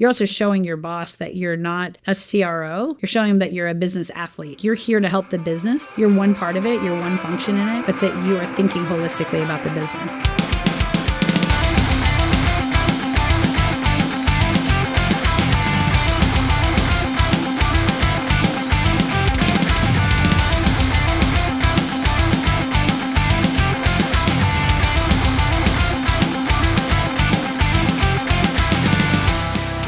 You're also showing your boss that you're not a CRO. You're showing him that you're a business athlete. You're here to help the business. You're one part of it. You're one function in it, but that you are thinking holistically about the business.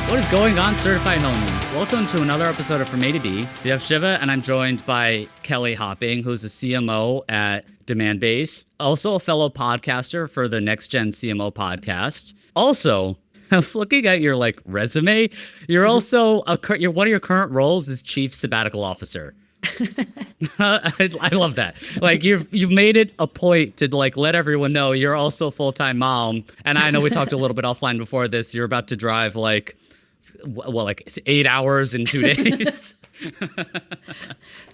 What is going on, certified homies? Welcome to another episode of From A to B. We have Shiva, and I'm joined by Kelly Hopping, who's a CMO at Demandbase, also a fellow podcaster for the Next Gen CMO podcast. Also, I was looking at your resume. You're also one of your current roles is Chief Sabbatical Officer. I love that. You've made it a point to let everyone know you're also a full-time mom. And I know we talked a little bit offline before this. You're about to drive 8 hours in 2 days.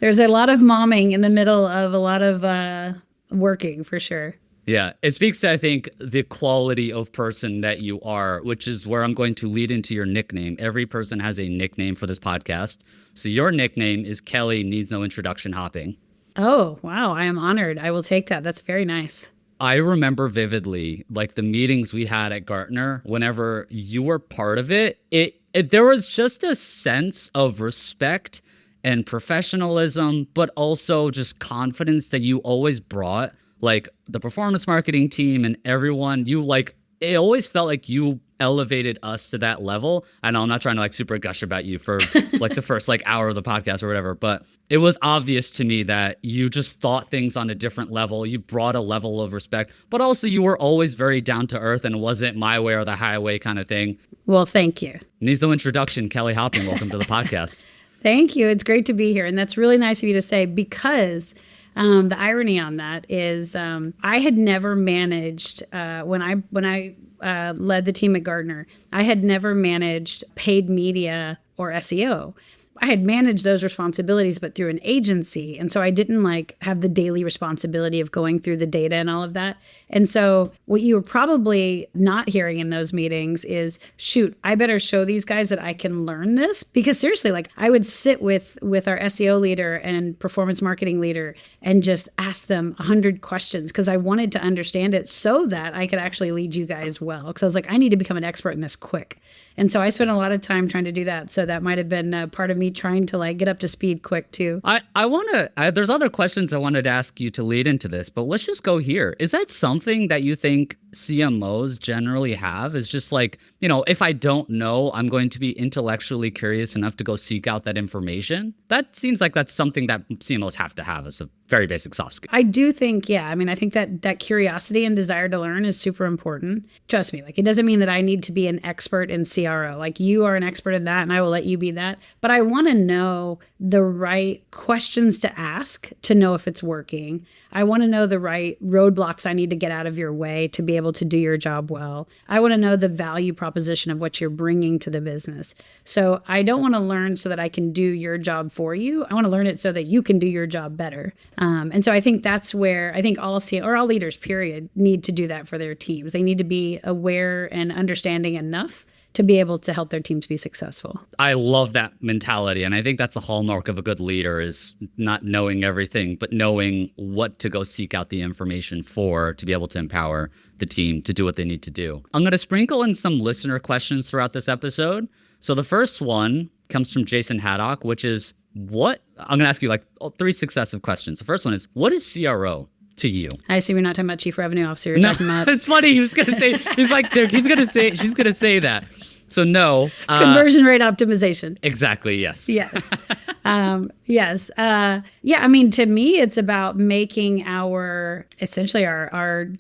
There's a lot of momming in the middle of a lot of working, for sure. Yeah, it speaks to, I think, the quality of person that you are, which is where I'm going to lead into your nickname. Every person has a nickname for this podcast. So your nickname is Kelly Needs No Introduction Hopping. Oh, wow. I am honored. I will take that. That's very nice. I remember vividly, the meetings we had at Gartner, whenever you were part of it, there was just a sense of respect and professionalism, but also just confidence that you always brought. The performance marketing team and everyone, it always felt like you elevated us to that level. I know I'm not trying to super gush about you for the first hour of the podcast or whatever, but it was obvious to me that you just thought things on a different level. You brought a level of respect, but also you were always very down to earth and it wasn't my way or the highway kind of thing. Well, thank you. Needs no introduction, Kelly Hopping. Welcome to the podcast. Thank you. It's great to be here. And that's really nice of you to say, because the irony on that is I had never managed, when I led the team at Gartner, I had never managed paid media or SEO. I had managed those responsibilities, but through an agency. And so I didn't have the daily responsibility of going through the data and all of that. And so what you were probably not hearing in those meetings is, shoot, I better show these guys that I can learn this. Because seriously, I would sit with our SEO leader and performance marketing leader and just ask them 100 questions because I wanted to understand it so that I could actually lead you guys well. Because I was I need to become an expert in this quick. And so I spent a lot of time trying to do that. So that might have been part of me trying to get up to speed quick too. There's other questions I wanted to ask you to lead into this, but let's just go here. Is that something that you think CMOs generally have? Is just if I don't know, I'm going to be intellectually curious enough to go seek out that information? That seems like that's something that CMOs have to have as a very basic soft skill. I do think, yeah. I think that curiosity and desire to learn is super important. Trust me, it doesn't mean that I need to be an expert in CRO. You are an expert in that and I will let you be that. But I want to know the right questions to ask to know if it's working. I want to know the right roadblocks I need to get out of your way to be able to do your job well. I want to know the value proposition of what you're bringing to the business. So I don't want to learn so that I can do your job for you. I want to learn it so that you can do your job better. And so I think that's where I think all leaders, period, need to do that for their teams. They need to be aware and understanding enough to be able to help their teams be successful. I love that mentality. And I think that's a hallmark of a good leader, is not knowing everything, but knowing what to go seek out the information for to be able to empower the team to do what they need to do. I'm going to sprinkle in some listener questions throughout this episode. So the first one comes from Jason Haddock, which is, I'm going to ask you 3 successive questions. The first one is, what is CRO to you? I assume you're not talking about Chief Revenue Officer. You're talking about... It's funny. He was going to say, she's going to say that. So no. Conversion rate optimization. Exactly. Yes. Yes. Yes. To me, it's about making essentially our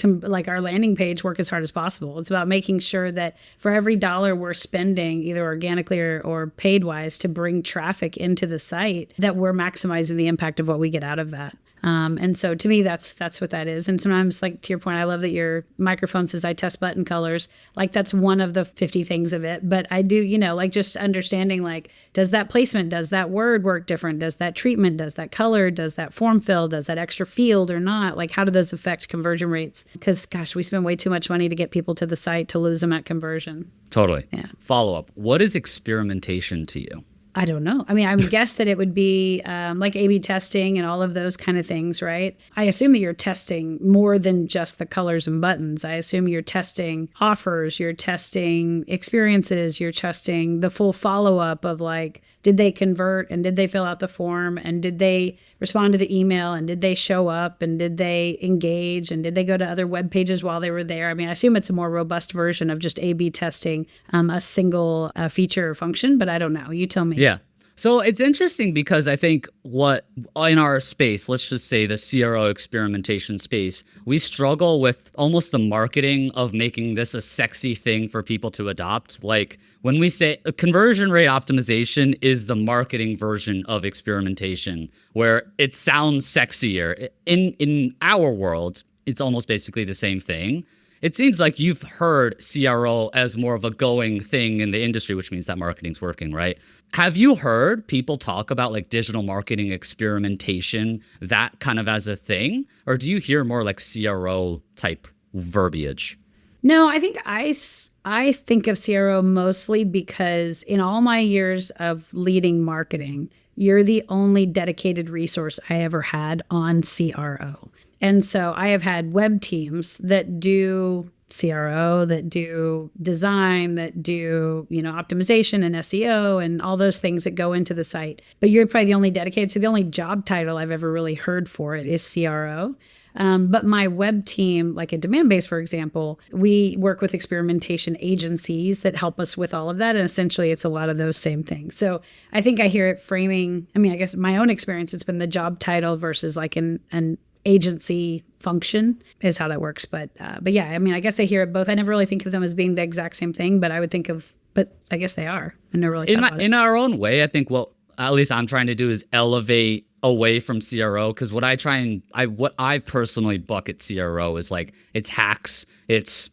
landing page work as hard as possible. It's about making sure that for every dollar we're spending, either organically or paid wise, to bring traffic into the site, that we're maximizing the impact of what we get out of that. And so to me, that's what that is. And sometimes, like to your point, I love that your microphone says I test button colors. Like that's one of the 50 things of it. But I do, like just understanding like, does that placement, does that word work different? Does that treatment, does that color, does that form fill, does that extra field or not? Like how do those affect conversion rates? Because gosh, we spend way too much money to get people to the site to lose them at conversion. Totally. Yeah. Follow up. What is experimentation to you? I don't know. I mean, I would guess that it would be like A/B testing and all of those kind of things, right? I assume that you're testing more than just the colors and buttons. I assume you're testing offers, you're testing experiences, you're testing the full follow-up of like, did they convert and did they fill out the form and did they respond to the email and did they show up and did they engage and did they go to other web pages while they were there? I mean, I assume it's a more robust version of just A/B testing a single feature or function, but I don't know. You tell me. Yeah. So it's interesting because I think what in our space, let's just say the CRO experimentation space, we struggle with almost the marketing of making this a sexy thing for people to adopt. Like when we say conversion rate optimization is the marketing version of experimentation, where it sounds sexier. In our world, it's almost basically the same thing. It seems like you've heard CRO as more of a going thing in the industry, which means that marketing's working, right? Have you heard people talk about like digital marketing experimentation, that kind of as a thing? Or do you hear more like CRO type verbiage? No, I think I think of CRO mostly because in all my years of leading marketing, you're the only dedicated resource I ever had on CRO. And so I have had web teams that do CRO, that do design, that do, optimization and SEO and all those things that go into the site. But you're probably the only dedicated. So the only job title I've ever really heard for it is CRO. But my web team, like at Demandbase, for example, we work with experimentation agencies that help us with all of that. And essentially, it's a lot of those same things. So I think I hear it framing. I mean, I guess my own experience, it's been the job title versus like an agency function is how that works. But yeah, I mean, I guess I hear it both. I never really think of them as being the exact same thing, but I would think of, but I guess they are. I never really thought about it. In our own way, I think what at least I'm trying to do is elevate away from CRO, because what I personally bucket CRO is like it's hacks, it's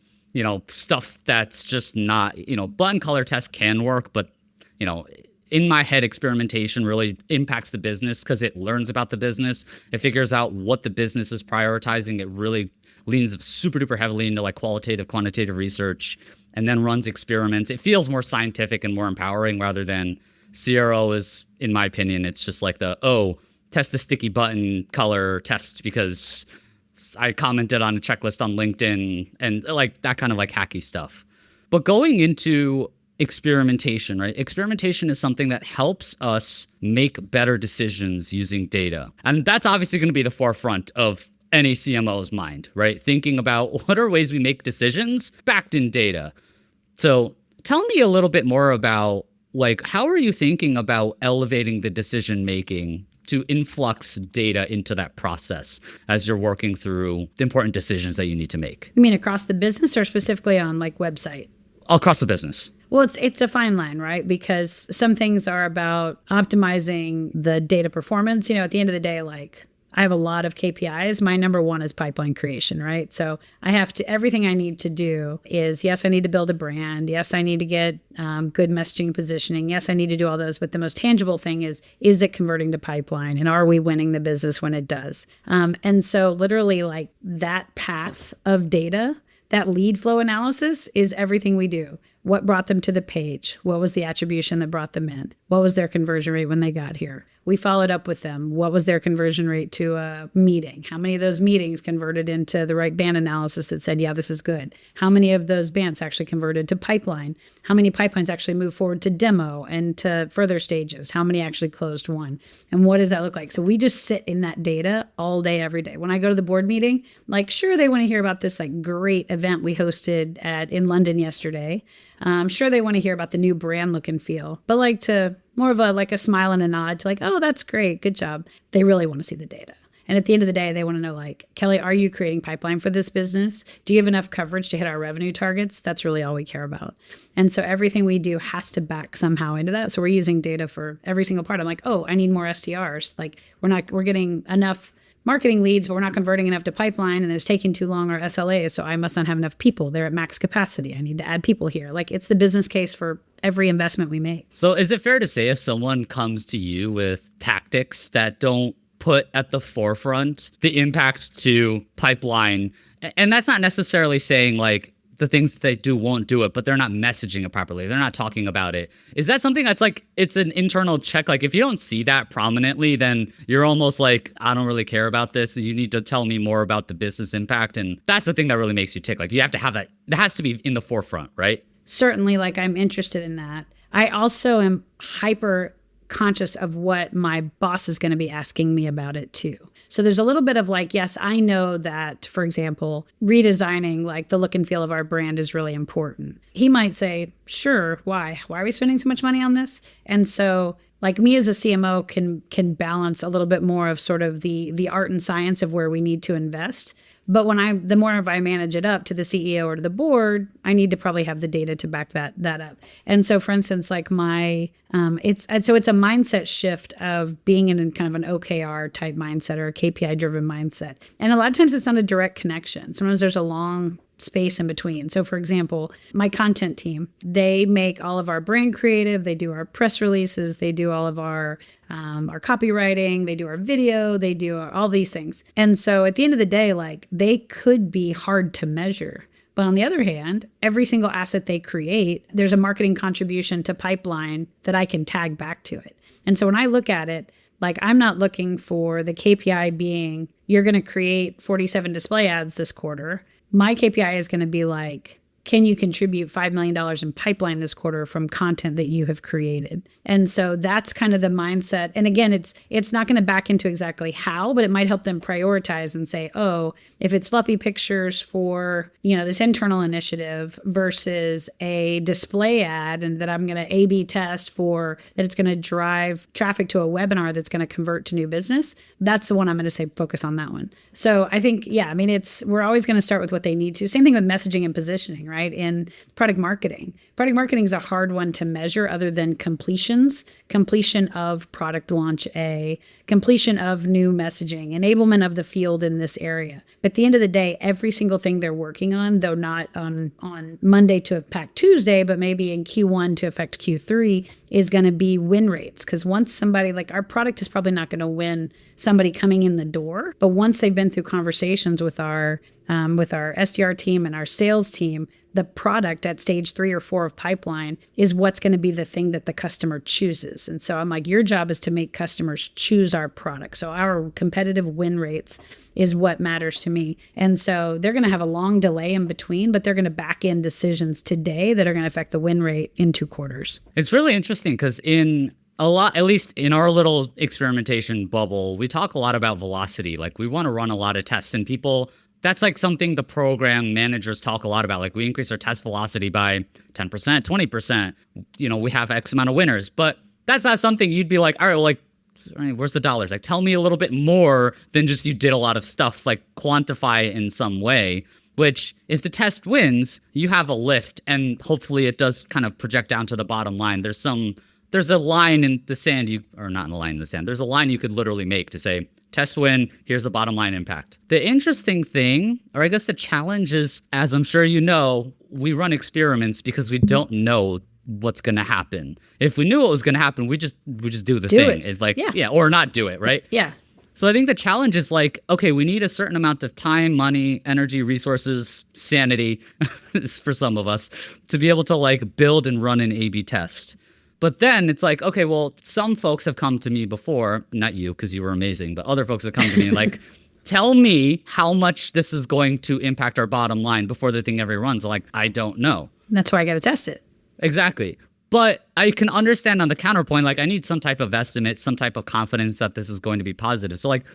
stuff that's just not button color test can work, but in my head, experimentation really impacts the business because it learns about the business. It figures out what the business is prioritizing. It really leans super duper heavily into like qualitative, quantitative research, and then runs experiments. It feels more scientific and more empowering rather than CRO is, in my opinion, it's just like test the sticky button color test because I commented on a checklist on LinkedIn and like that kind of like hacky stuff. But going into experimentation, right? Experimentation is something that helps us make better decisions using data. And that's obviously going to be the forefront of any CMO's mind, right? Thinking about what are ways we make decisions backed in data. So tell me a little bit more about like, how are you thinking about elevating the decision making to influx data into that process as you're working through the important decisions that you need to make? You mean across the business or specifically on like website? Across the business. Well, it's a fine line, right? Because some things are about optimizing the data performance. At the end of the day, like I have a lot of KPIs. My number one is pipeline creation, right? So everything I need to do is, yes, I need to build a brand. Yes, I need to get good messaging positioning. Yes, I need to do all those. But the most tangible thing is it converting to pipeline? And are we winning the business when it does? And so literally like that path of data, that lead flow analysis is everything we do. What brought them to the page? What was the attribution that brought them in? What was their conversion rate when they got here? We followed up with them. What was their conversion rate to a meeting? How many of those meetings converted into the right band analysis that said, yeah, this is good? How many of those bands actually converted to pipeline? How many pipelines actually moved forward to demo and to further stages? How many actually closed one? And what does that look like? So we just sit in that data all day, every day. When I go to the board meeting, like, sure, they want to hear about this like great event we hosted in London yesterday. I'm sure they want to hear about the new brand look and feel, but like to more of a smile and a nod to like, oh, that's great. Good job. They really want to see the data. And at the end of the day, they want to know like, Kelly, are you creating pipeline for this business? Do you have enough coverage to hit our revenue targets? That's really all we care about. And so everything we do has to back somehow into that. So we're using data for every single part. I'm like, oh, I need more SDRs. Like we're getting enough marketing leads, but we're not converting enough to pipeline, and it's taking too long, or SLAs, so I must not have enough people. They're at max capacity. I need to add people here. Like, it's the business case for every investment we make. So is it fair to say if someone comes to you with tactics that don't put at the forefront the impact to pipeline, and that's not necessarily saying like the things that they do won't do it, but they're not messaging it properly, they're not talking about it, is that something that's like, it's an internal check? Like, if you don't see that prominently, then you're almost like, I don't really care about this. You need to tell me more about the business impact. And that's the thing that really makes you tick. Like, you have to have that. That has to be in the forefront, right? Certainly, like, I'm interested in that. I also am hyper conscious of what my boss is going to be asking me about it too. So there's a little bit of like, yes, I know that, for example, redesigning like the look and feel of our brand is really important. He might say, sure, why? Why are we spending so much money on this? And so like me as a CMO can balance a little bit more of sort of the art and science of where we need to invest. But the more I manage it up to the CEO or to the board, I need to probably have the data to back that up. And so, for instance, like it's a mindset shift of being in kind of an OKR type mindset or a KPI driven mindset. And a lot of times it's not a direct connection. Sometimes there's a long space in between. So for example, my content team, they make all of our brand creative, they do our press releases, they do all of our copywriting, they do our video, they do all these things. And so at the end of the day, like they could be hard to measure. But on the other hand, every single asset they create, there's a marketing contribution to pipeline that I can tag back to it. And so when I look at it, like I'm not looking for the KPI being, you're going to create 47 display ads this quarter. My KPI is going to be like, can you contribute $5 million in pipeline this quarter from content that you have created? And so that's kind of the mindset. And again, it's not going to back into exactly how, but it might help them prioritize and say, oh, if it's fluffy pictures for, this internal initiative versus a display ad, and that I'm going to A/B test for that it's going to drive traffic to a webinar that's going to convert to new business, that's the one I'm going to say focus on that one. So I think, we're always going to start with what they need to. Same thing with messaging and positioning, right? In product marketing. Product marketing is a hard one to measure other than completion of product launch completion of new messaging, enablement of the field in this area. But at the end of the day, every single thing they're working on, though not on Monday to impact Tuesday, but maybe in Q1 to affect Q3, is going to be win rates. Because once somebody, like our product is probably not going to win somebody coming in the door, but once they've been through conversations with our SDR team and our sales team, the product at stage 3 or 4 of pipeline is what's going to be the thing that the customer chooses. And so I'm like, your job is to make customers choose our product. So our competitive win rates is what matters to me. And so they're going to have a long delay in between, but they're going to back in decisions today that are going to affect the win rate in 2 quarters. It's really interesting because at least in our little experimentation bubble, we talk a lot about velocity. Like we want to run a lot of tests, and that's like something the program managers talk a lot about. Like we increase our test velocity by 10%, 20%. We have X amount of winners, but that's not something you'd be like, all right, well, like, where's the dollars? Like, tell me a little bit more than just you did a lot of stuff, like quantify it in some way, which if the test wins, you have a lift, and hopefully it does kind of project down to the bottom line. There's a line in the sand, not in the line in the sand. There's a line you could literally make to say, test win, here's the bottom line impact. The interesting thing, or I guess the challenge is, as I'm sure you know, we run experiments because we don't know what's going to happen. If we knew what was going to happen, we just do the thing. It's like, or not do it, right? Yeah. So I think the challenge is like, okay, we need a certain amount of time, money, energy, resources, sanity for some of us to be able to like build and run an A/B test. But then it's like, okay, well, some folks have come to me before, not you, because you were amazing, but other folks have come to me and like, tell me how much this is going to impact our bottom line before the thing ever runs. Like, I don't know. That's why I got to test it. Exactly. But I can understand on the counterpoint, like I need some type of estimate, some type of confidence that this is going to be positive. So like,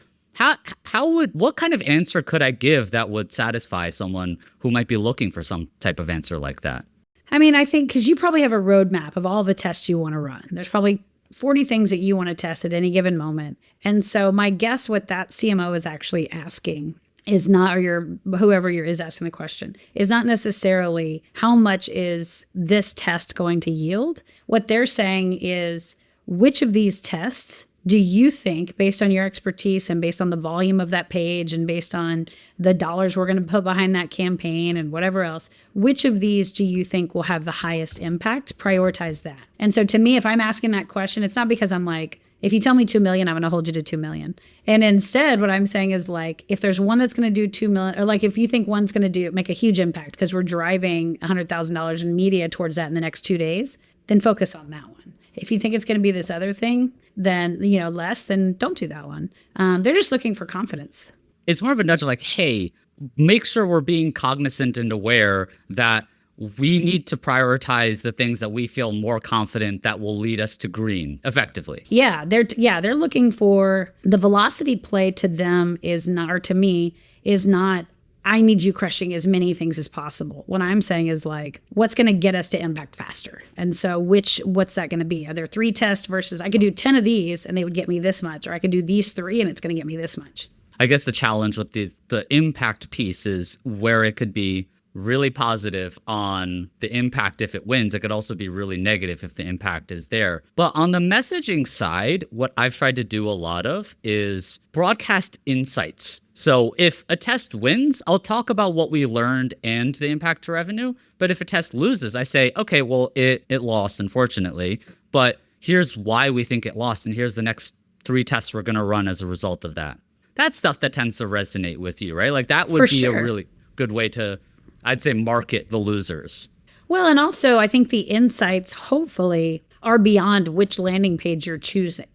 what kind of answer could I give that would satisfy someone who might be looking for some type of answer like that? I think because you probably have a roadmap of all the tests you want to run. There's probably 40 things that you want to test at any given moment. And so my guess what that CMO is actually asking is not, or whoever is asking the question, is not necessarily how much is this test going to yield. What they're saying is, which of these tests do you think, based on your expertise and based on the volume of that page and based on the dollars we're going to put behind that campaign and whatever else, which of these do you think will have the highest impact? Prioritize that. And so to me, if I'm asking that question, it's not because I'm like, if you tell me 2 million, I'm going to hold you to 2 million. And instead, what I'm saying is like, if there's one that's going to do 2 million, or like if you think one's going to make a huge impact because we're driving $100,000 in media towards that in the next 2 days, then focus on that one. If you think it's going to be this other thing, then, less, then don't do that one. They're just looking for confidence. It's more of a nudge like, hey, make sure we're being cognizant and aware that we need to prioritize the things that we feel more confident that will lead us to green effectively. Yeah, they're looking for the velocity play to them is not, or to me, is not, I need you crushing as many things as possible. What I'm saying is like, what's going to get us to impact faster? And so what's that going to be? Are there 3 tests versus I could do 10 of these and they would get me this much, or I could do these 3 and it's going to get me this much? I guess the challenge with the impact piece is where it could be really positive on the impact if it wins. It could also be really negative if the impact is there. But on the messaging side, what I've tried to do a lot of is broadcast insights. So if a test wins, I'll talk about what we learned and the impact to revenue. But if a test loses, I say, okay, well, it lost, unfortunately. But here's why we think it lost. And here's the next 3 tests we're going to run as a result of that. That's stuff that tends to resonate with you, right? Like that would be a really good way to, I'd say, market the losers. Well, and also I think the insights hopefully are beyond which landing page you're choosing.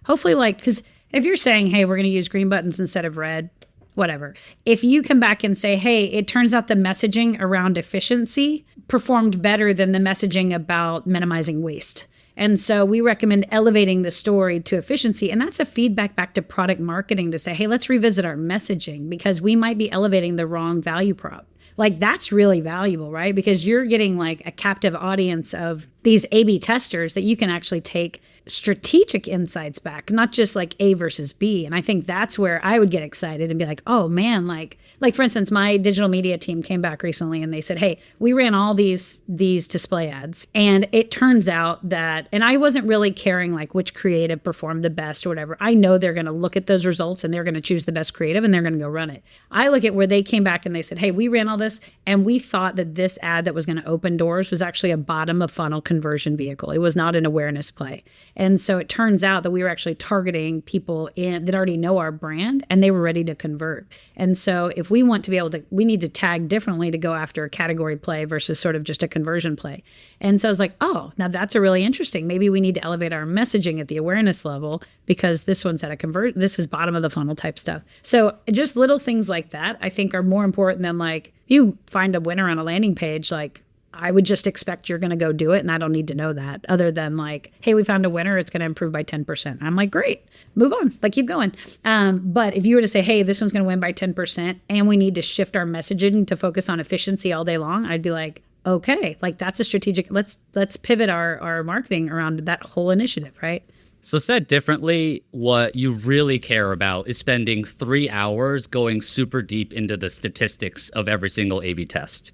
Hopefully, like, because if you're saying, hey, we're going to use green buttons instead of red, whatever. If you come back and say, hey, it turns out the messaging around efficiency performed better than the messaging about minimizing waste. And so we recommend elevating the story to efficiency. And that's a feedback back to product marketing to say, hey, let's revisit our messaging because we might be elevating the wrong value prop. Like that's really valuable, right? Because you're getting like a captive audience of these A/B testers that you can actually take strategic insights back, not just like A versus B. And I think that's where I would get excited and be like, oh man, like for instance, my digital media team came back recently and they said, hey, we ran all these display ads. And it turns out that, and I wasn't really caring like which creative performed the best or whatever. I know they're going to look at those results and they're going to choose the best creative and they're going to go run it. I look at where they came back and they said, hey, we ran all this and we thought that this ad that was going to open doors was actually a bottom of funnel conversion vehicle. It was not an awareness play. And so it turns out that we were actually targeting people that already know our brand and they were ready to convert. And so if we want to be able to, we need to tag differently to go after a category play versus sort of just a conversion play. And so I was like, oh, now that's a really interesting. Maybe we need to elevate our messaging at the awareness level because this one's at a this is bottom of the funnel type stuff. So just little things like that, I think are more important than like, you find a winner on a landing page, like I would just expect you're going to go do it. And I don't need to know that other than like, hey, we found a winner. It's going to improve by 10%. I'm like, great, move on, like keep going. But if you were to say, hey, this one's going to win by 10% and we need to shift our messaging to focus on efficiency all day long, I'd be like, okay, like that's a strategic, let's pivot our marketing around that whole initiative, right? So said differently, what you really care about is spending 3 hours going super deep into the statistics of every single A/B test.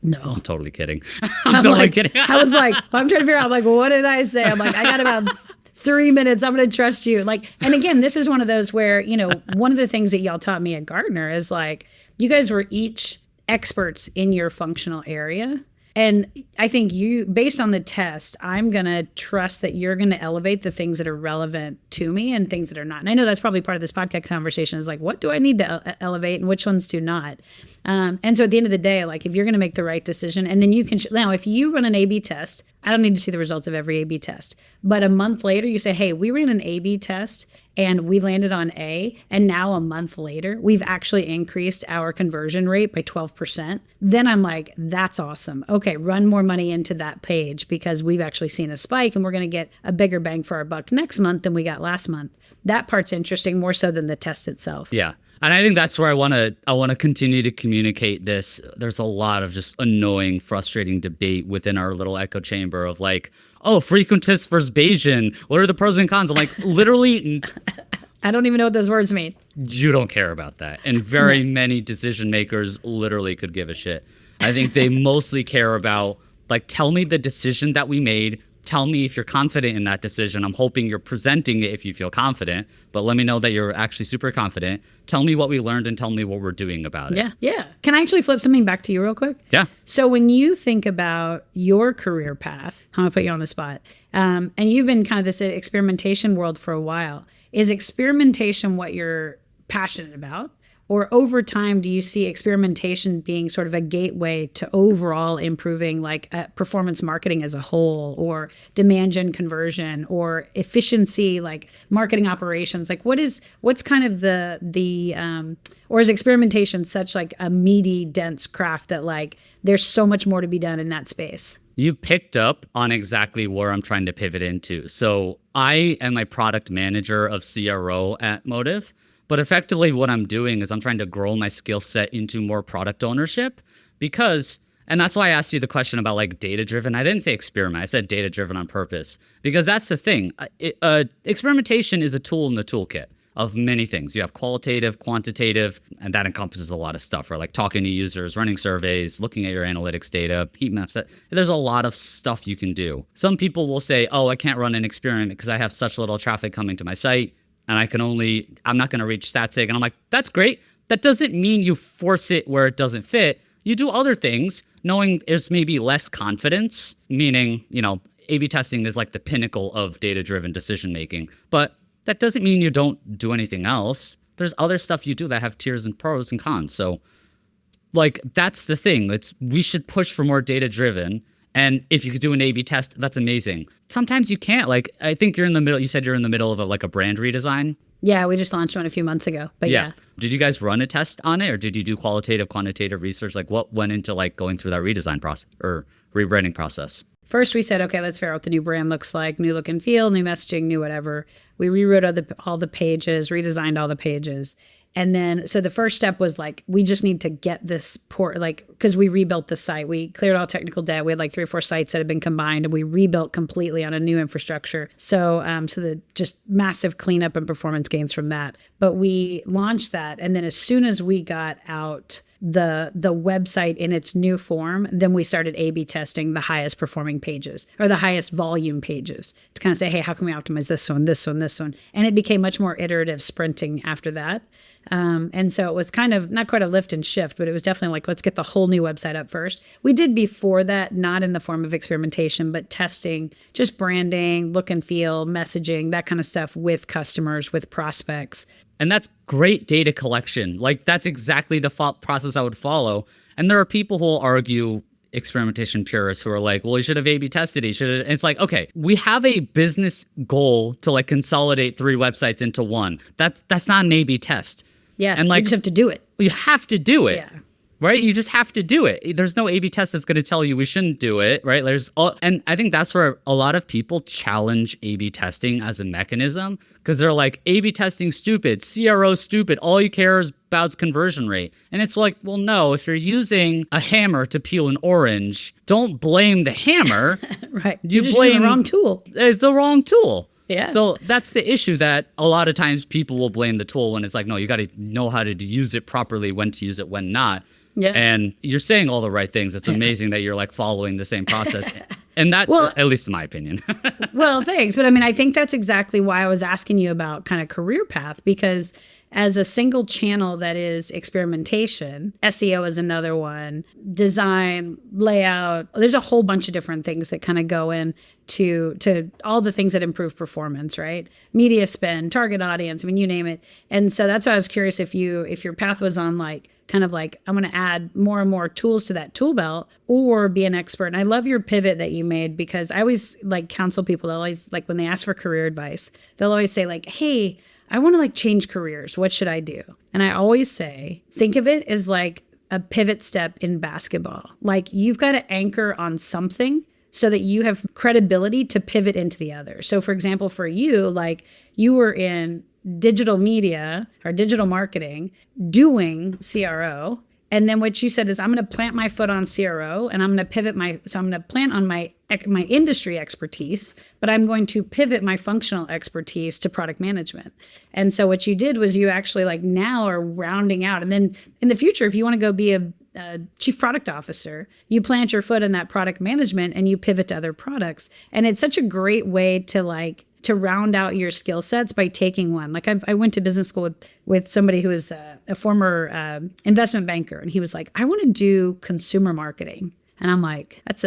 No. I'm totally kidding. I'm totally kidding. I was like, I'm trying to figure out, like, what did I say? I'm like, I got about 3 minutes. I'm going to trust you. Like, and again, this is one of those where, one of the things that y'all taught me at Gartner is like, you guys were each experts in your functional area. And I think based on the test, I'm going to trust that you're going to elevate the things that are relevant to me and things that are not. And I know that's probably part of this podcast conversation is like, what do I need to elevate and which ones do not? And so at the end of the day, like if you're going to make the right decision and then you can, now if you run an A/B test, I don't need to see the results of every A/B test. But a month later, you say, hey, we ran an A/B test and we landed on A. And now a month later, we've actually increased our conversion rate by 12%. Then I'm like, that's awesome. Okay, run more money into that page because we've actually seen a spike and we're going to get a bigger bang for our buck next month than we got last month. That part's interesting more so than the test itself. Yeah. And I think that's where I want to continue to communicate this. There's a lot of just annoying, frustrating debate within our little echo chamber of like, oh, frequentist versus Bayesian. What are the pros and cons? I'm like, literally, I don't even know what those words mean. You don't care about that. And very many decision makers literally could give a shit. I think they mostly care about like, tell me the decision that we made. tell me if you're confident in that decision. I'm hoping you're presenting it if you feel confident, but let me know that you're actually super confident. Tell me what we learned and tell me what we're doing about it. Yeah. Yeah. Can I actually flip something back to you real quick? Yeah. So when you think about your career path, I'm going to put you on the spot, and you've been kind of this experimentation world for a while. Is experimentation what you're passionate about? Or over time, do you see experimentation being sort of a gateway to overall improving like performance marketing as a whole, or demand gen conversion, or efficiency, like marketing operations? Like what's kind of or is experimentation such like a meaty, dense craft that like there's so much more to be done in that space? You picked up on exactly where I'm trying to pivot into. So I am a product manager of CRO at Motive. But effectively what I'm doing is I'm trying to grow my skill set into more product ownership and that's why I asked you the question about like data-driven. I didn't say experiment. I said data-driven on purpose because that's the thing. Experimentation is a tool in the toolkit of many things. You have qualitative, quantitative, and that encompasses a lot of stuff, right? Like talking to users, running surveys, looking at your analytics data, heat maps. There's a lot of stuff you can do. Some people will say, oh, I can't run an experiment because I have such little traffic coming to my site. And I'm not going to reach stat sig. And I'm like, that's great. That doesn't mean you force it where it doesn't fit. You do other things, knowing there's maybe less confidence, meaning, A/B testing is like the pinnacle of data-driven decision-making. But that doesn't mean you don't do anything else. There's other stuff you do that have tiers and pros and cons. So like, that's the thing. We should push for more data-driven. And if you could do an A/B test, that's amazing. Sometimes you can't. Like, I think you're in the middle. You said you're in the middle of a brand redesign. Yeah, we just launched one a few months ago. But yeah. Did you guys run a test on it, or did you do qualitative, quantitative research? Like, what went into like going through that redesign process or rebranding process? First, we said, okay, let's figure out what the new brand looks like, new look and feel, new messaging, new whatever. We rewrote all the pages, redesigned all the pages. And then, so the first step was like, we just need to get this because we rebuilt the site. We cleared all technical debt. We had like 3 or 4 sites that had been combined, and we rebuilt completely on a new infrastructure. So the just massive cleanup and performance gains from that. But we launched that. And then as soon as we got out the website in its new form, then we started A/B testing the highest performing pages or the highest volume pages to kind of say, hey, how can we optimize this one, this one, this one? And it became much more iterative sprinting after that. And so it was kind of not quite a lift and shift, but it was definitely like, let's get the whole new website up first. We did before that, not in the form of experimentation, but testing, just branding, look and feel, messaging, that kind of stuff with customers, with prospects. And that's great data collection. Like, that's exactly the process I would follow. And there are people who will argue, experimentation purists, who are like, well, you should have A/B tested it. It's like, okay, we have a business goal to like consolidate 3 websites into one. That's not an A/B test. Yeah, and like, you just have to do it. You have to do it. Yeah. Right? You just have to do it. There's no A/B test that's going to tell you we shouldn't do it, right? And I think that's where a lot of people challenge A/B testing as a mechanism, because they're like, A/B testing stupid, CRO stupid, all you care is about conversion rate. And it's like, well, no, if you're using a hammer to peel an orange, don't blame the hammer. Right. You're just using the wrong tool. It's the wrong tool. Yeah. So that's the issue, that a lot of times people will blame the tool when it's like, no, you got to know how to use it properly, when to use it, when not. Yeah. And you're saying all the right things. It's amazing that you're like following the same process. And that, at least in my opinion. Well, thanks. But I mean, I think that's exactly why I was asking you about kind of career path, because as a single channel that is experimentation, SEO is another one, design, layout, there's a whole bunch of different things that kind of go in to all the things that improve performance, right? Media spend, target audience, I mean, you name it. And so that's why I was curious if your path was on like, kind of like, I'm going to add more and more tools to that tool belt, or be an expert. And I love your pivot that you made, because I always like counsel people. They'll always, like when they ask for career advice, they'll always say like, hey, I want to like change careers. What should I do? And I always say, think of it as like a pivot step in basketball. Like, you've got to anchor on something so that you have credibility to pivot into the other. So for example, for you, like you were in digital media or digital marketing doing CRO. And then what you said is, I'm going to plant my foot on CRO, and I'm going to pivot so I'm going to plant on my industry expertise, but I'm going to pivot my functional expertise to product management. And so what you did was you actually like now are rounding out. And then in the future, if you want to go be chief product officer, you plant your foot in that product management and you pivot to other products. And it's such a great way to round out your skill sets by taking one. Like I went to business school with somebody who was a former investment banker, and he was like, I want to do consumer marketing. And I'm like, that's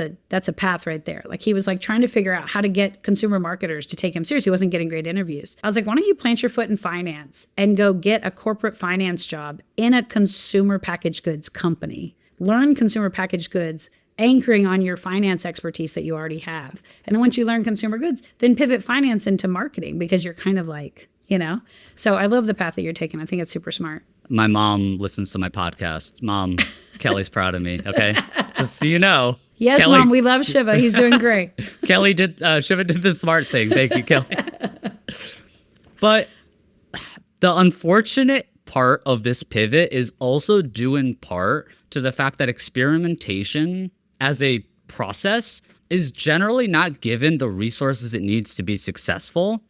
a path right there. Like he was like trying to figure out how to get consumer marketers to take him seriously. He wasn't getting great interviews. I was like, why don't you plant your foot in finance and go get a corporate finance job in a consumer packaged goods company? Learn consumer packaged goods, anchoring on your finance expertise that you already have. And then once you learn consumer goods, then pivot finance into marketing, because you're kind of like, So I love the path that you're taking. I think it's super smart. My mom listens to my podcast. Mom, Kelly's proud of me. Okay. Just so you know. Yes, Kelly, Mom, we love Shiva. He's doing great. Shiva did the smart thing. Thank you, Kelly. But the unfortunate part of this pivot is also due in part to the fact that experimentation as a process is generally not given the resources it needs to be successful,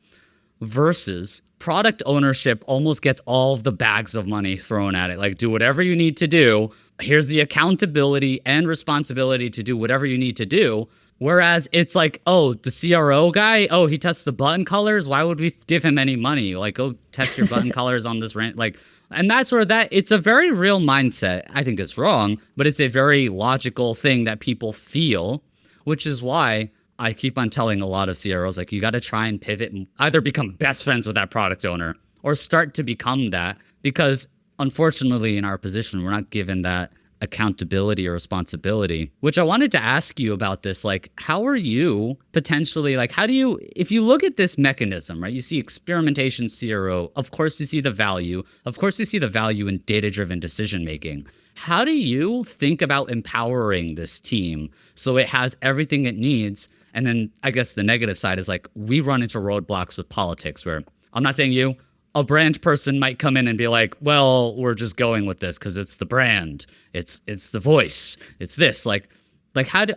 versus product ownership almost gets all of the bags of money thrown at it. Like, do whatever you need to do. Here's the accountability and responsibility to do whatever you need to do. Whereas it's like, oh, the CRO guy, oh, he tests the button colors. Why would we give him any money? Like, go test your button colors on this rant. Like, and that's where it's a very real mindset. I think it's wrong, but it's a very logical thing that people feel, which is why I keep on telling a lot of CROs, like, you got to try and pivot and either become best friends with that product owner or start to become that, because unfortunately in our position, we're not given that accountability or responsibility, which I wanted to ask you about this. Like, how are you potentially, like, how do you, if you look at this mechanism, right, you see experimentation CRO, of course you see the value, in data-driven decision-making. How do you think about empowering this team so it has everything it needs? And then I guess the negative side is like, we run into roadblocks with politics where, I'm not saying you, a brand person might come in and be like, well, we're just going with this because it's the brand, it's the voice, it's this. Like how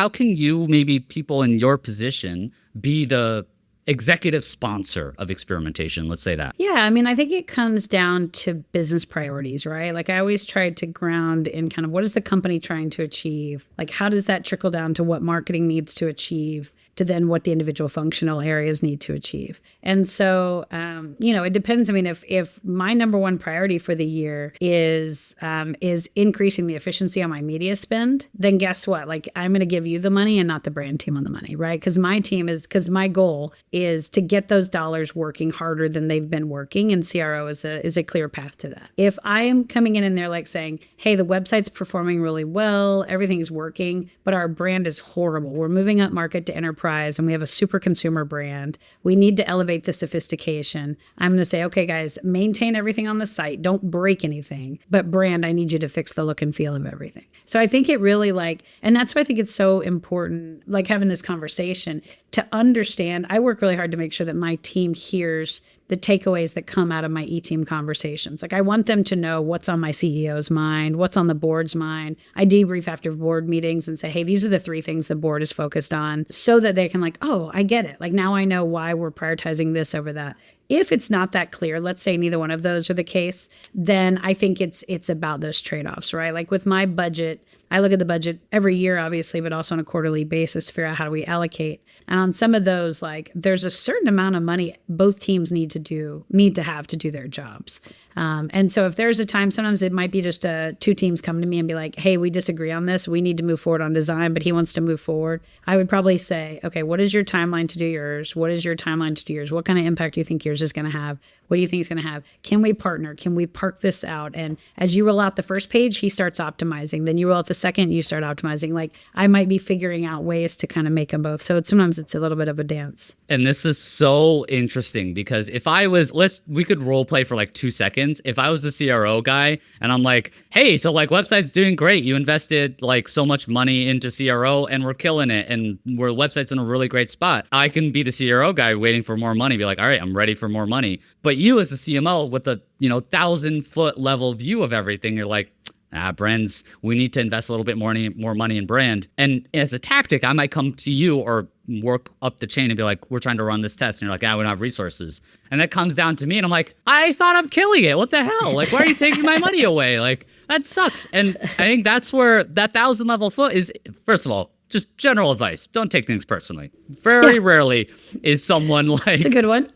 can you, maybe people in your position, be the executive sponsor of experimentation? Let's say that. Yeah, I mean, I think it comes down to business priorities, right? Like I always try to ground in kind of what is the company trying to achieve? Like how does that trickle down to what marketing needs to achieve, to then what the individual functional areas need to achieve. And so, it depends. I mean, if my number one priority for the year is increasing the efficiency on my media spend, then guess what? Like I'm going to give you the money and not the brand team on the money, right? Because my goal is to get those dollars working harder than they've been working, and CRO is a clear path to that. If I am coming in and they're like saying, hey, the website's performing really well, everything's working, but our brand is horrible. We're moving up market to enterprise and we have a super consumer brand. We need to elevate the sophistication. I'm going to say, okay, guys, maintain everything on the site. Don't break anything. But brand, I need you to fix the look and feel of everything. So I think it really and that's why I think it's so important, like having this conversation to understand. I work really hard to make sure that my team hears the takeaways that come out of my e-team conversations. Like I want them to know what's on my CEO's mind, what's on the board's mind. I debrief after board meetings and say, hey, these are the 3 things the board is focused on, so that they can like, oh, I get it. Like now I know why we're prioritizing this over that. If it's not that clear, let's say neither one of those are the case, then I think it's about those trade-offs, right? Like with my budget, I look at the budget every year, obviously, but also on a quarterly basis to figure out how do we allocate. And on some of those, like there's a certain amount of money both teams need to have to do their jobs. And so if there's a time, sometimes it might be just 2 teams come to me and be like, hey, we disagree on this. We need to move forward on design, but he wants to move forward. I would probably say, okay, what is your timeline to do yours? What is your timeline to do yours? What kind of impact do you think yours is going to have? What do you think it's going to have? Can we partner? Can we park this out? And as you roll out the first page, he starts optimizing. Then you roll out the second, you start optimizing. Like I might be figuring out ways to kind of make them both. So sometimes it's a little bit of a dance. And this is so interesting because if I was, we could role play for like 2 seconds. If I was the CRO guy and I'm like, hey, so like website's doing great. You invested like so much money into CRO and we're killing it. And website's in a really great spot. I can be the CRO guy waiting for more money, be like, all right, I'm ready for more money. But you as the CMO with a 1,000-foot level view of everything, you're like, Brands, we need to invest a little bit more money in brand. And as a tactic, I might come to you or work up the chain and be like, we're trying to run this test. And you're like, we don't have resources. And that comes down to me. And I'm like, I thought I'm killing it. What the hell? Like, why are you taking my money away? Like, that sucks. And I think that's where that 1,000 level foot is. First of all, just general advice. Don't take things personally. Very rarely is someone like... It's a good one.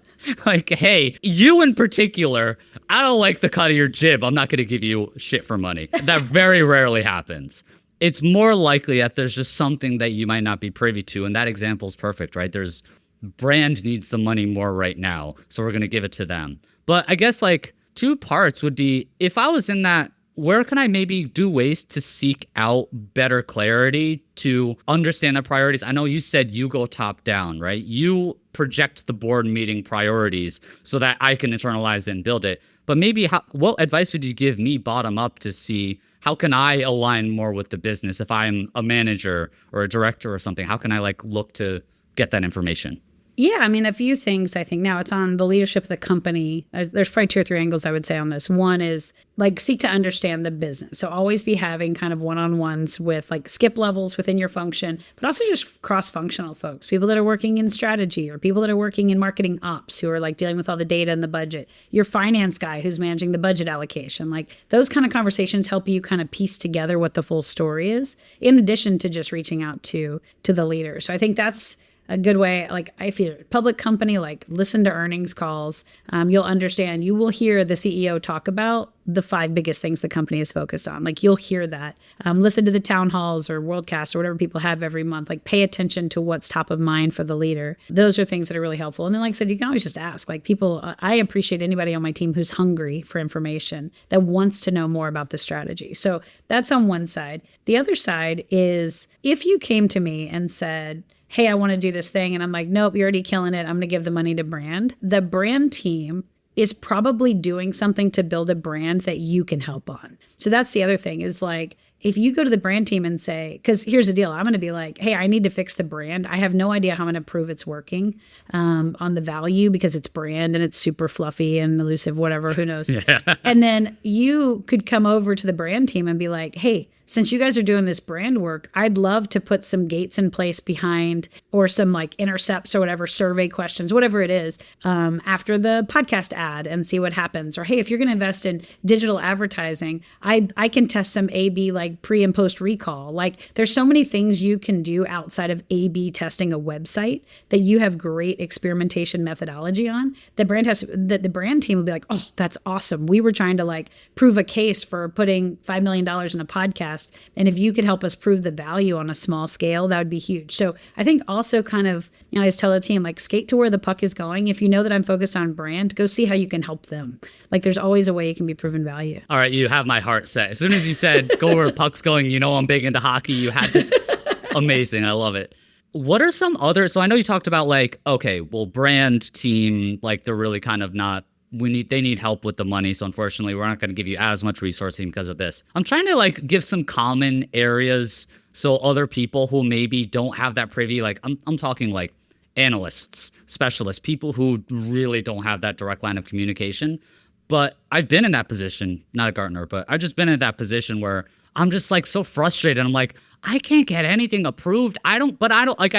Like, hey, you in particular, I don't like the cut of your jib. I'm not going to give you shit for money. That very rarely happens. It's more likely that there's just something that you might not be privy to. And that example is perfect, right? There's brand needs the money more right now. So we're going to give it to them. But I guess like 2 parts would be, if I was in that, where can I maybe do ways to seek out better clarity to understand the priorities? I know you said you go top down, right? You project the board meeting priorities so that I can internalize it and build it. But maybe what advice would you give me bottom up to see how can I align more with the business if I'm a manager or a director or something? How can I like look to get that information? Yeah, I mean, a few things I think now it's on the leadership of the company. There's probably 2 or 3 angles I would say on this. One is like seek to understand the business. So always be having kind of one-on-ones with like skip levels within your function, but also just cross-functional folks, people that are working in strategy or people that are working in marketing ops who are like dealing with all the data and the budget. Your finance guy who's managing the budget allocation. Like those kind of conversations help you kind of piece together what the full story is, in addition to just reaching out to the leader. So I think that's a good way. Like I feel public company, like listen to earnings calls. You'll understand, you will hear the CEO talk about the 5 biggest things the company is focused on. Like you'll hear that. Listen to the town halls or worldcasts or whatever people have every month. Like pay attention to what's top of mind for the leader. Those are things that are really helpful. And then like I said, you can always just ask. Like people, I appreciate anybody on my team who's hungry for information, that wants to know more about the strategy. So that's on one side. The other side is if you came to me and said, hey, I want to do this thing. And I'm like, nope, you're already killing it. I'm going to give the money to brand. The brand team is probably doing something to build a brand that you can help on. So that's the other thing is like, if you go to the brand team and say, because here's the deal, I'm going to be like, hey, I need to fix the brand. I have no idea how I'm going to prove it's working on the value because it's brand and it's super fluffy and elusive, whatever, who knows. Yeah. And then you could come over to the brand team and be like, hey, since you guys are doing this brand work, I'd love to put some gates in place behind or some like intercepts or whatever, survey questions, whatever it is, after the podcast ad and see what happens. Or, hey, if you're going to invest in digital advertising, I can test some A/B like pre and post recall. Like there's so many things you can do outside of A/B testing a website that you have great experimentation methodology on. The brand team will be like, oh, that's awesome. We were trying to like prove a case for putting $5 million in a podcast. And if you could help us prove the value on a small scale, that would be huge. So I think also kind of, I always tell the team, like skate to where the puck is going. If you know that I'm focused on brand, go see how you can help them. Like there's always a way you can be proven value. All right, you have my heart set. As soon as you said, go where the puck's going, you know I'm big into hockey. You had to. Amazing. I love it. What are some other, so I know you talked about like, okay, well, brand team, like they're really kind of not, they need help with the money. So unfortunately, we're not going to give you as much resourcing because of this. I'm trying to like give some common areas so other people who maybe don't have that privy, like I'm talking like analysts, specialists, people who really don't have that direct line of communication. But I've been in that position, not a Gartner, but I've just been in that position where I'm just like so frustrated. I'm like, I can't get anything approved. I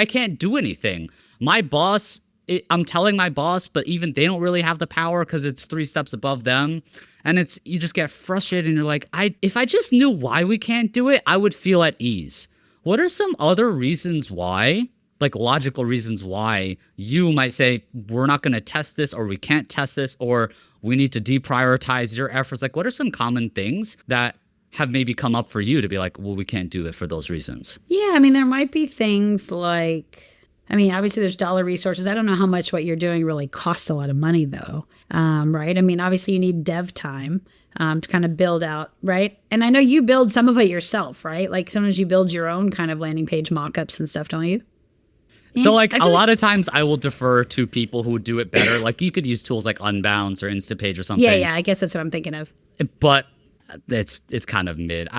can't do anything. My boss, I'm telling my boss, but even they don't really have the power because it's 3 steps above them. And you just get frustrated and you're like, if I just knew why we can't do it, I would feel at ease. What are some other reasons why, like logical reasons why you might say, we're not going to test this or we can't test this or we need to deprioritize your efforts? Like, what are some common things that have maybe come up for you to be like, well, we can't do it for those reasons? Yeah, I mean, there might be things like, I mean, obviously there's dollar resources. I don't know how much what you're doing really costs a lot of money though, right? I mean, obviously you need dev time to kind of build out, right? And I know you build some of it yourself, right? Like sometimes you build your own kind of landing page mock-ups and stuff, don't you? So like a lot of times I will defer to people who do it better. Like you could use tools like Unbounce or Instapage or something. Yeah, I guess that's what I'm thinking of. But it's kind of mid.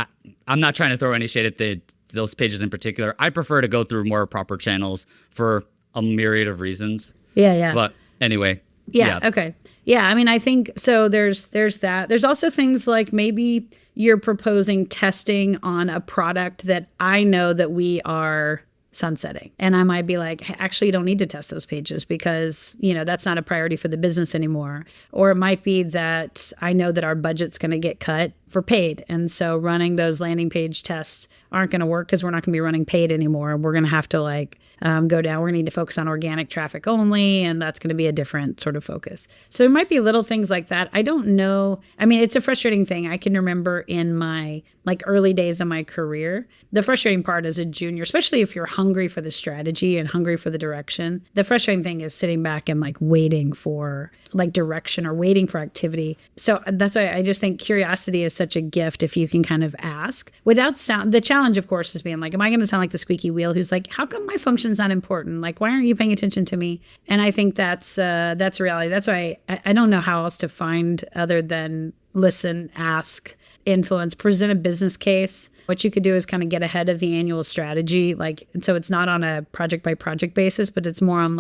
I'm not trying to throw any shade at those pages in particular. I prefer to go through more proper channels for a myriad of reasons. Yeah. But anyway. Yeah. Okay. Yeah. I mean, I think so. There's that. There's also things like maybe you're proposing testing on a product that I know that we are sunsetting. And I might be like, "Hey, actually, you don't need to test those pages because, that's not a priority for the business anymore." Or it might be that I know that our budget's going to get cut for paid. And so running those landing page tests aren't going to work because we're not going to be running paid anymore. We're going to have to go down. We're going to need to focus on organic traffic only. And that's going to be a different sort of focus. So there might be little things like that. I don't know. I mean, it's a frustrating thing. I can remember in my early days of my career, the frustrating part as a junior, especially if you're hungry for the strategy and hungry for the direction, the frustrating thing is sitting back and waiting for direction or waiting for activity. So that's why I just think curiosity is such a gift if you can kind of ask without sound. The challenge, of course, is being like, am I going to sound like the squeaky wheel who's like, how come my function's not important? Why aren't you paying attention to me? And I think that's a reality. That's why I don't know how else to find other than listen, ask, influence, present a business case. What you could do is kind of get ahead of the annual strategy. And so it's not on a project by project basis, but it's more on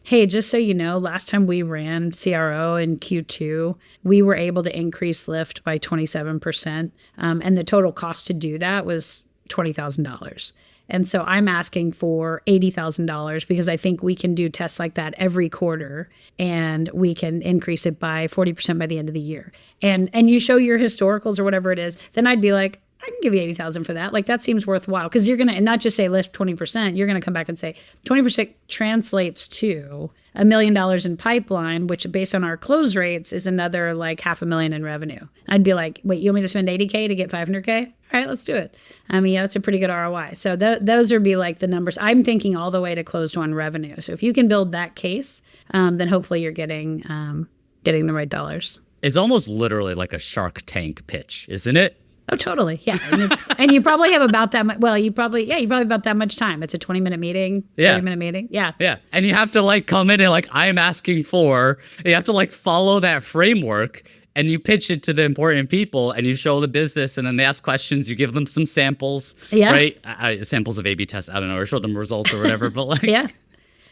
hey, just so you know, last time we ran CRO in Q2, we were able to increase lift by 27%. And the total cost to do that was $20,000. And so I'm asking for $80,000 because I think we can do tests like that every quarter and we can increase it by 40% by the end of the year. And you show your historicals or whatever it is, then I'd be like, I can give you $80,000 for that. That seems worthwhile because you're going to, and not just say lift 20%, you're going to come back and say 20% translates to $1 million in pipeline, which based on our close rates is another $500,000 in revenue. I'd be like, wait, you want me to spend $80K to get $500K? All right, let's do it. I mean, it's a pretty good ROI. So those would be the numbers. I'm thinking all the way to closed won revenue. So if you can build that case, then hopefully you're getting the right dollars. It's almost literally like a Shark Tank pitch, isn't it? Oh, totally. Yeah. And you probably have about that much. Well, you probably have about that much time. It's a 20-minute meeting, 30-minute meeting. Yeah. Yeah. And you have to come in and I'm asking for, you have to follow that framework and you pitch it to the important people and you show the business and then they ask questions. You give them some samples, right? Samples of A/B tests. I don't know, or show them results or whatever. But yeah.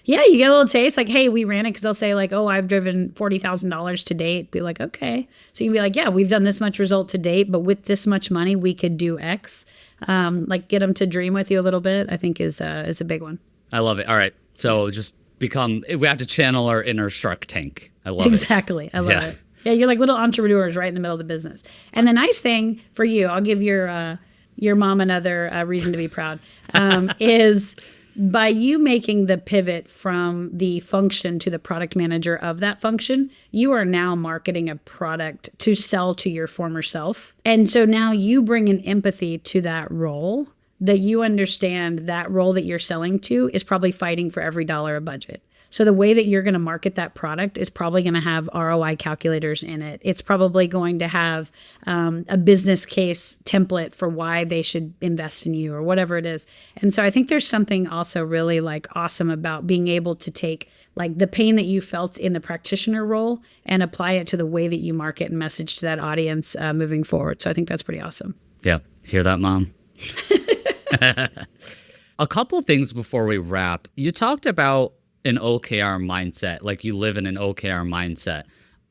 Yeah, you get a little taste hey, we ran it because they'll say oh, I've driven $40,000 to date. Be like, okay. So you can be like, yeah, we've done this much result to date, but with this much money, we could do X. Get them to dream with you a little bit, I think is a big one. I love it. All right. So just we have to channel our inner Shark Tank. I love it. Exactly. I love it. Yeah, you're little entrepreneurs right in the middle of the business. And the nice thing for you, I'll give your mom another reason to be proud, is by you making the pivot from the function to the product manager of that function, you are now marketing a product to sell to your former self. And so now you bring an empathy to that role that you understand that role that you're selling to is probably fighting for every dollar of budget. So the way that you're going to market that product is probably going to have ROI calculators in it. It's probably going to have a business case template for why they should invest in you or whatever it is. And so I think there's something also really awesome about being able to take the pain that you felt in the practitioner role and apply it to the way that you market and message to that audience moving forward. So I think that's pretty awesome. Yeah. Hear that, Mom? A couple things before we wrap. You talked about an OKR mindset, you live in an OKR mindset.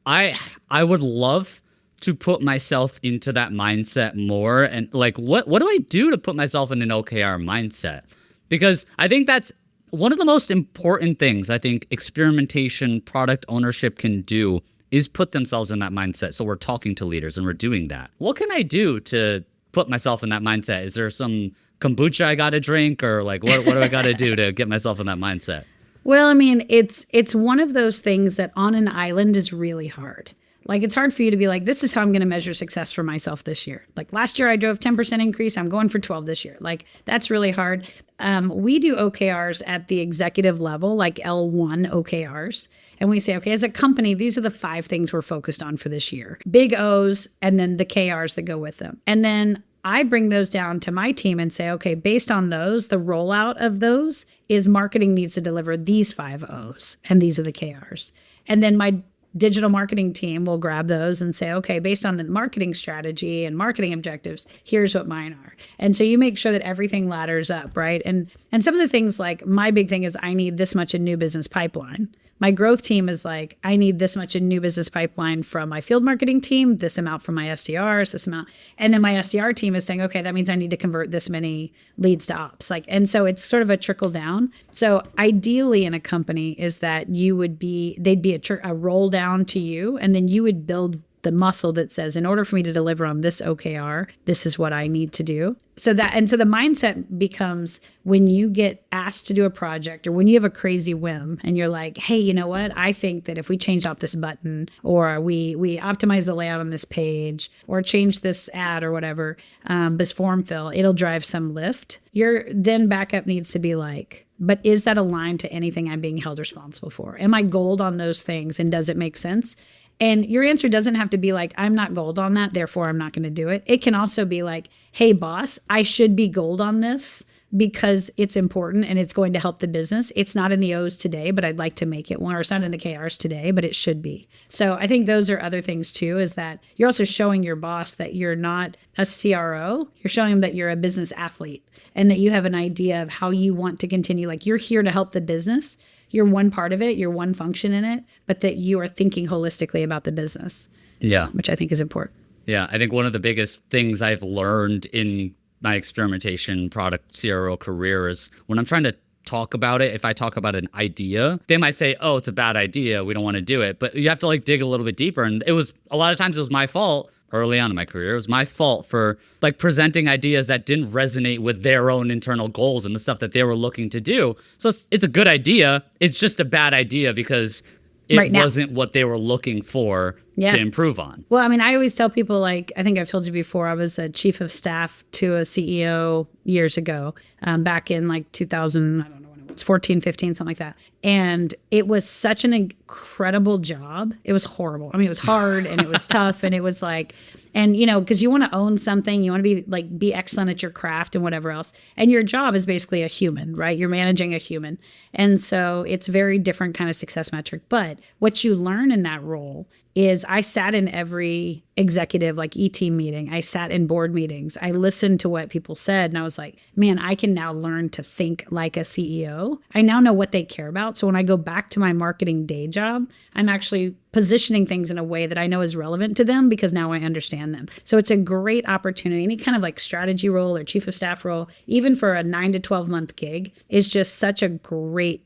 I would love to put myself into that mindset more. And what do I do to put myself in an OKR mindset? Because I think that's one of the most important things I think experimentation, product ownership can do is put themselves in that mindset. So we're talking to leaders and we're doing that. What can I do to put myself in that mindset? Is there some kombucha I got to drink or what do I got to do to get myself in that mindset? Well, I mean, it's one of those things that on an island is really hard. It's hard for you to be this is how I'm going to measure success for myself this year. Last year I drove 10% increase. I'm going for 12 this year. That's really hard. We do OKRs at the executive level, L1 OKRs. And we say, okay, as a company, these are the 5 things we're focused on for this year. Big O's and then the KRs that go with them. And then I bring those down to my team and say, okay, based on those, the rollout of those is marketing needs to deliver these 5 O's, and these are the KRs. And then my digital marketing team will grab those and say, okay, based on the marketing strategy and marketing objectives, here's what mine are. And so you make sure that everything ladders up, right? And some of the things my big thing is I need this much in new business pipeline. My growth team is like, I need this much in new business pipeline from my field marketing team, this amount from my SDRs, this amount. And then my SDR team is saying, okay, that means I need to convert this many leads to ops. Like, and so it's sort of a trickle down. So ideally in a company is that they'd be a roll down to you, and then you would build the muscle that says, in order for me to deliver on this OKR, this is what I need to do. So the mindset becomes, when you get asked to do a project, or when you have a crazy whim and you're like, hey, you know what? I think that if we change out this button, or we optimize the layout on this page, or change this ad or whatever, this form fill, it'll drive some lift. Your then backup needs to be like, but is that aligned to anything I'm being held responsible for? Am I gold on those things, and does it make sense? And your answer doesn't have to be like, I'm not gold on that, therefore I'm not going to do it. It can also be like, hey, boss, I should be gold on this because it's important and it's going to help the business. It's not in the O's today, but I'd like to make it one, or it's not in the KRs today, but it should be. So I think those are other things too, is that you're also showing your boss that you're not a CRO. You're showing him that you're a business athlete, and that you have an idea of how you want to continue. Like, you're here to help the business. You're one part of it, you're one function in it, but that you are thinking holistically about the business. Yeah. Which I think is important. Yeah. I think one of the biggest things I've learned in my experimentation product CRO career is, when I'm trying to talk about it, if I talk about an idea, they might say, oh, it's a bad idea, we don't want to do it. But you have to like dig a little bit deeper. And a lot of times it was my fault. Early on in my career, it was my fault for like presenting ideas that didn't resonate with their own internal goals and the stuff that they were looking to do. So it's a good idea. It's just a bad idea because it wasn't what they were looking for to improve on. Well, I mean, I always tell people, like, I think I've told you before, I was a chief of staff to a CEO years ago, back in like 2000, I don't know when it was, 14, 15, something like that. And it was such an incredible job. It was horrible. I mean, it was hard and it was tough, and it was like, and you know, because you want to own something, you want to be excellent at your craft and whatever else. And your job is basically a human, right? You're managing a human. And so it's very different kind of success metric. But what you learn in that role is, I sat in every executive like E-team meeting. I sat in board meetings. I listened to what people said, and I was like, man, I can now learn to think like a CEO. I now know what they care about. So when I go back to my marketing day job, I'm actually positioning things in a way that I know is relevant to them, because now I understand them. So it's a great opportunity. Any kind of like strategy role or chief of staff role, even for a 9 to 12 month gig, is just such a great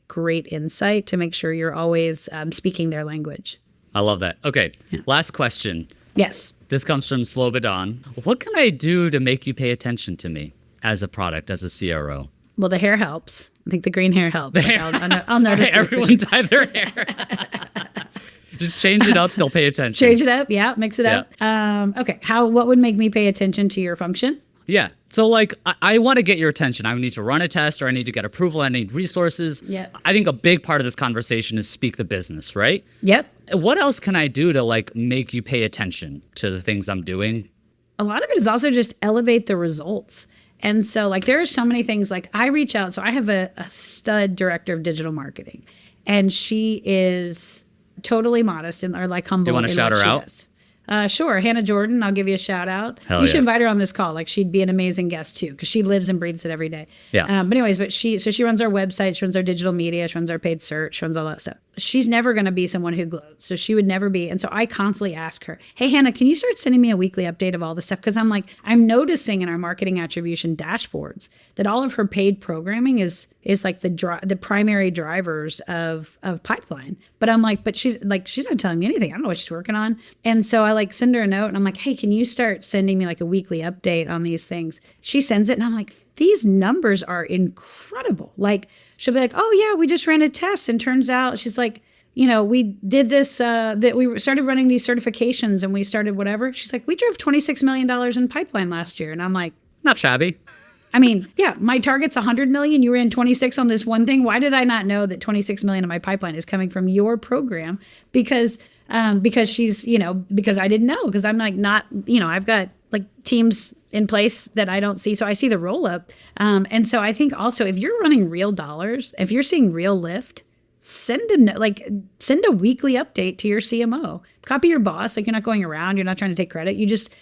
insight to make sure you're always speaking their language. I love that. Okay, Last question. Yes. This comes from Slobodan. What can I do to make you pay attention to me as a product, as a CRO? Well, the hair helps. I think the green hair helps. Like, I'll notice. Right, everyone dye their hair. Just change it up, they'll pay attention. Change it up, yeah, mix it up. Okay, what would make me pay attention to your function? Yeah, so like, I want to get your attention. I need to run a test, or I need to get approval, I need resources. Yeah. I think a big part of this conversation is speak the business, right? Yep. What else can I do to like make you pay attention to the things I'm doing? A lot of it is also just elevate the results. And so like, there are so many things, like I reach out. So I have a stud director of digital marketing, and she is totally modest and or like humble. Do you want to shout her out? Does. Sure. Hannah Jordan, I'll give you a shout out. You should invite her on this call. Like, she'd be an amazing guest too, because she lives and breathes it every day. Yeah. But anyways, she runs our website, she runs our digital media, she runs our paid search, she runs all that stuff. She's never going to be someone who gloats. So she would never be. And so I constantly ask her, hey, Hannah, can you start sending me a weekly update of all this stuff? Because I'm noticing in our marketing attribution dashboards that all of her paid programming is like the primary drivers of pipeline. But I'm like, she's not telling me anything. I don't know what she's working on. And so I like send her a note, and I'm like, hey, can you start sending me like a weekly update on these things? She sends it, and I'm like, these numbers are incredible. Like, she'll be like, oh yeah, we just ran a test, and turns out, she's like, you know, we did this, that we started running these certifications, and we started whatever. She's like, we drove $26 million in pipeline last year. And I'm like, not shabby. I mean, yeah, my target's 100 million. You were in 26 on this one thing. Why did I not know that 26 million of my pipeline is coming from your program? Because she's, you know, because I didn't know, because I'm like, not, you know, I've got like teams in place that I don't see. So I see the roll up. And so I think also, if you're running real dollars, if you're seeing real lift, send a weekly update to your CMO. Copy your boss. Like, you're not going around, you're not trying to take credit. You just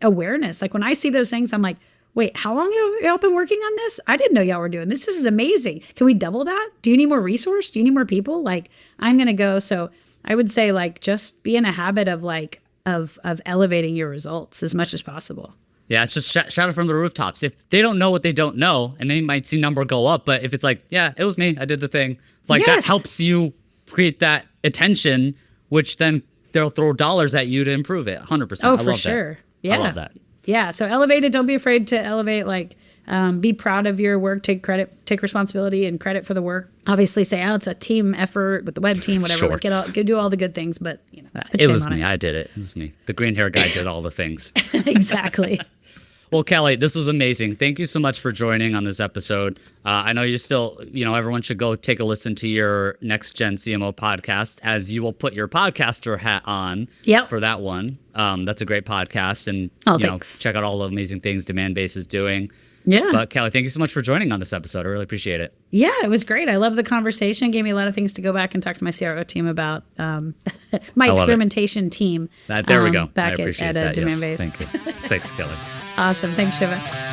awareness. Like, when I see those things, I'm like, wait, how long have y'all been working on this? I didn't know y'all were doing this. This is amazing. Can we double that? Do you need more resource? Do you need more people? Like, I'm going to go. So I would say like, just be in a habit of like, of elevating your results as much as possible. Yeah, it's just shout it from the rooftops. If they don't know what they don't know, and they might see number go up, but if it's like, yeah, it was me, I did the thing, like that helps you create that attention, which then they'll throw dollars at you to improve it. 100%. Oh, for sure. Yeah. I love that. Yeah. So elevate it. Don't be afraid to elevate. Like, be proud of your work. Take credit, take responsibility and credit for the work. Obviously, say, oh, it's a team effort with the web team, whatever. Sure. Like, do all the good things, but it was me. I did it. It was me. The green hair guy did all the things. Exactly. Well, Kelly, this was amazing. Thank you so much for joining on this episode. I know you still, everyone should go take a listen to your Next Gen CMO podcast, as you will put your podcaster hat on for that one. That's a great podcast. And, check out all the amazing things Demandbase is doing. Yeah. But Kelly, thank you so much for joining on this episode. I really appreciate it. Yeah, it was great. I love the conversation. Gave me a lot of things to go back and talk to my CRO team about. My experimentation team. There we go. Back I appreciate at that. Demandbase. Yes. Thank you. Thanks, Kelly. Awesome. Thanks, Shiva.